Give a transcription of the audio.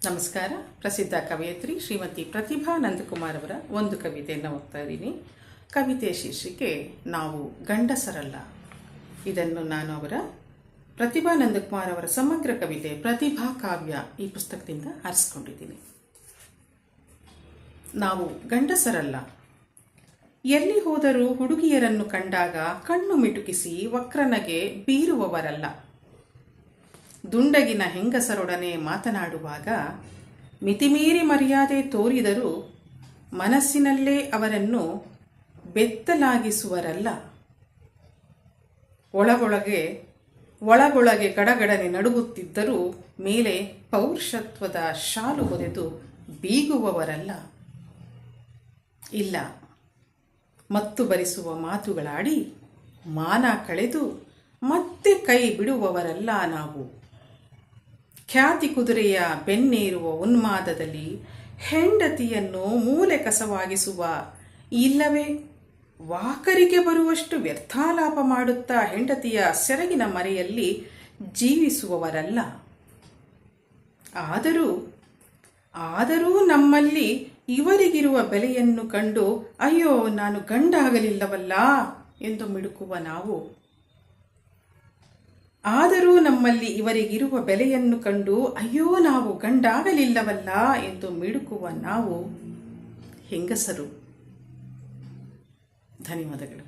ನಮಸ್ಕಾರ. ಪ್ರಸಿದ್ಧ ಕವಯತ್ರಿ ಶ್ರೀಮತಿ ಪ್ರತಿಭಾ ನಂದಕುಮಾರ್ ಅವರ ಒಂದು ಕವಿತೆಯನ್ನು ಓದ್ತಾ ಇದ್ದೀನಿ. ಕವಿತೆ ಶೀರ್ಷಿಕೆ ನಾವು ಗಂಡಸರಲ್ಲ. ಇದನ್ನು ನಾನು ಅವರ ಪ್ರತಿಭಾ ನಂದಕುಮಾರ್ ಅವರ ಸಮಗ್ರ ಕವಿತೆ ಪ್ರತಿಭಾ ಕಾವ್ಯ ಈ ಪುಸ್ತಕದಿಂದ ಆರಿಸಿಕೊಂಡಿದ್ದೀನಿ. ನಾವು ಗಂಡಸರಲ್ಲ. ಎಲ್ಲಿ ಹೋದರೂ ಹುಡುಗಿಯರನ್ನು ಕಂಡಾಗ ಕಣ್ಣು ಮಿಟುಕಿಸಿ ವಕ್ರನಗೆ ಬೀರುವವರಲ್ಲ. ದುಂಡಗಿನ ಹೆಂಗಸರೊಡನೆ ಮಾತನಾಡುವಾಗ ಮಿತಿಮೀರಿ ಮರ್ಯಾದೆ ತೋರಿದರೂ ಮನಸ್ಸಿನಲ್ಲೇ ಅವರನ್ನು ಬೆತ್ತಲಾಗಿಸುವರಲ್ಲ. ಒಳಗೊಳಗೆ ಗಡಗಡನೆ ನಡುಗುತ್ತಿದ್ದರೂ ಮೇಲೆ ಪೌರುಷತ್ವದ ಶಾಲು ಹೊದೆದು ಬೀಗುವವರಲ್ಲ. ಇಲ್ಲ, ಮತ್ತು ಬರಿಸುವ ಮಾತುಗಳಾಡಿ ಮಾನ ಕಳೆದು ಮತ್ತೆ ಕೈ ಬಿಡುವವರಲ್ಲ ನಾವು. ಖ್ಯಾತಿ ಕುದುರೆಯ ಬೆನ್ನೇರುವ ಉನ್ಮಾದದಲ್ಲಿ ಹೆಂಡತಿಯನ್ನು ಮೂಲೆ ಕಸವಾಗಿಸುವ, ಇಲ್ಲವೇ ವಾಕರಿಗೆ ಬರುವಷ್ಟು ವ್ಯರ್ಥಾಲಾಪ ಮಾಡುತ್ತಾ ಹೆಂಡತಿಯ ಸೆರಗಿನ ಮರೆಯಲ್ಲಿ ಜೀವಿಸುವವರಲ್ಲ. ಆದರೂ ನಮ್ಮಲ್ಲಿ ಇವರಿಗಿರುವ ಬೆಲೆಯನ್ನು ಕಂಡು ಅಯ್ಯೋ ನಾನು ಗಂಡಾಗಲಿಲ್ಲವಲ್ಲ ಎಂದು ಮಿಡುಕುವ ನಾವು. ಆದರೂ ನಮ್ಮಲ್ಲಿ ಇವರಿಗಿರುವ ಬೆಲೆಯನ್ನು ಕಂಡು ಅಯ್ಯೋ ನಾವು ಗಂಡಾಗಲಿಲ್ಲವಲ್ಲ ಎಂದು ಮಿಡುಕುವ ನಾವು ಹೆಂಗಸರು. ಧನ್ಯವಾದಗಳು.